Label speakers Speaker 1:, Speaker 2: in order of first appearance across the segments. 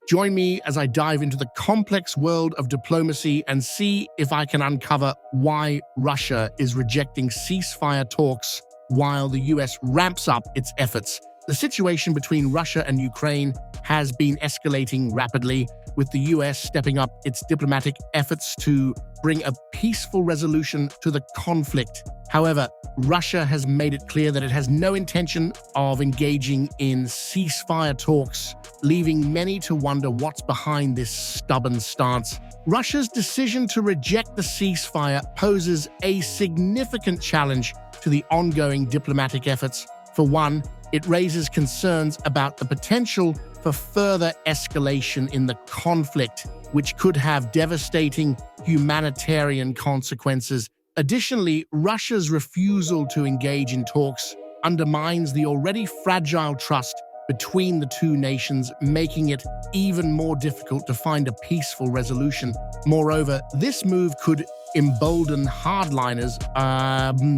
Speaker 1: Join me as I dive into the complex world of diplomacy and see if I can uncover why Russia is rejecting ceasefire talks while the US ramps up its efforts. The situation between Russia and Ukraine has been escalating rapidly, with the US stepping up its diplomatic efforts to bring a peaceful resolution to the conflict. However, Russia has made it clear that it has no intention of engaging in ceasefire talks, leaving many to wonder what's behind this stubborn stance. Russia's decision to reject the ceasefire poses a significant challenge to the ongoing diplomatic efforts. For one, it raises concerns about the potential for further escalation in the conflict, which could have devastating humanitarian consequences. Additionally, Russia's refusal to engage in talks undermines the already fragile trust between the two nations, making it even more difficult to find a peaceful resolution. Moreover, this move could embolden hardliners,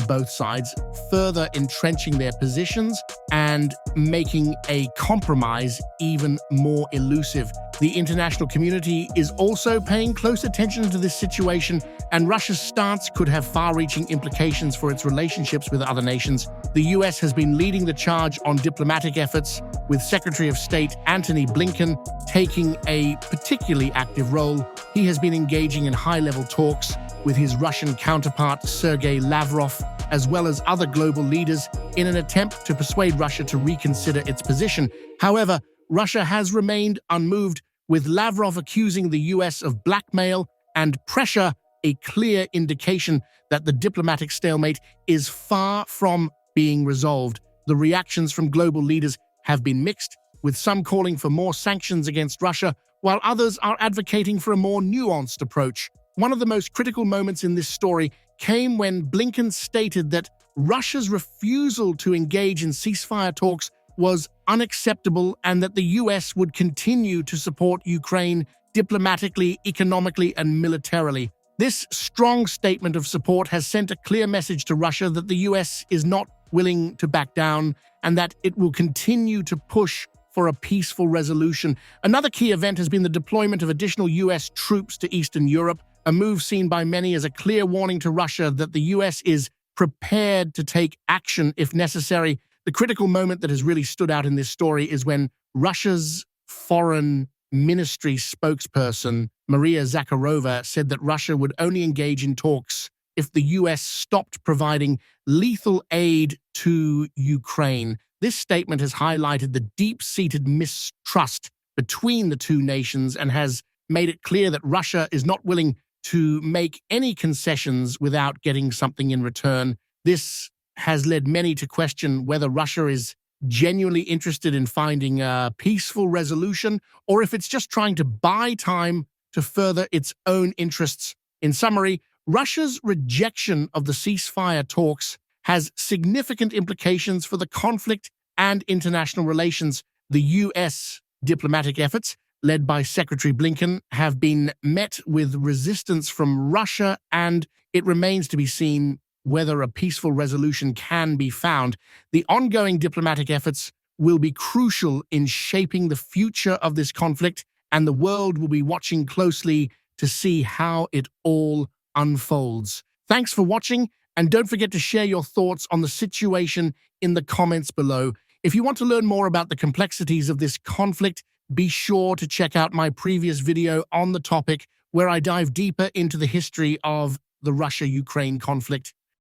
Speaker 1: both sides, further entrenching their positions and making a compromise even more elusive. The international community is also paying close attention to this situation, and Russia's stance could have far-reaching implications for its relationships with other nations. The US has been leading the charge on diplomatic efforts, with Secretary of State Antony Blinken taking a particularly active role. He has been engaging in high-level talks with his Russian counterpart Sergei Lavrov, as well as other global leaders, in an attempt to persuade Russia to reconsider its position. However, Russia has remained unmoved, with Lavrov accusing the US of blackmail and pressure, a clear indication that the diplomatic stalemate is far from being resolved. The reactions from global leaders have been mixed, with some calling for more sanctions against Russia, while others are advocating for a more nuanced approach. One of the most critical moments in this story came when Blinken stated that Russia's refusal to engage in ceasefire talks was unacceptable and that the US would continue to support Ukraine diplomatically, economically, and militarily. This strong statement of support has sent a clear message to Russia that the US is not willing to back down and that it will continue to push for a peaceful resolution. Another key event has been the deployment of additional US troops to Eastern Europe, a move seen by many as a clear warning to Russia that the US is prepared to take action if necessary. The critical moment that has really stood out in this story is when Russia's foreign ministry spokesperson, Maria Zakharova, said that Russia would only engage in talks if the US stopped providing lethal aid to Ukraine. This statement has highlighted the deep-seated mistrust between the two nations and has made it clear that Russia is not willing to make any concessions without getting something in return. This has led many to question whether Russia is genuinely interested in finding a peaceful resolution or if it's just trying to buy time to further its own interests. In summary, Russia's rejection of the ceasefire talks has significant implications for the conflict and international relations. The US diplomatic efforts, led by Secretary Blinken, have been met with resistance from Russia, and it remains to be seen whether a peaceful resolution can be found. The ongoing diplomatic efforts will be crucial in shaping the future of this conflict, and the world will be watching closely to see how it all unfolds. Thanks for watching, and don't forget to share your thoughts on the situation in the comments below. If you want to learn more about the complexities of this conflict, be sure to check out my previous video on the topic, where I dive deeper into the history of the Russia-Ukraine conflict.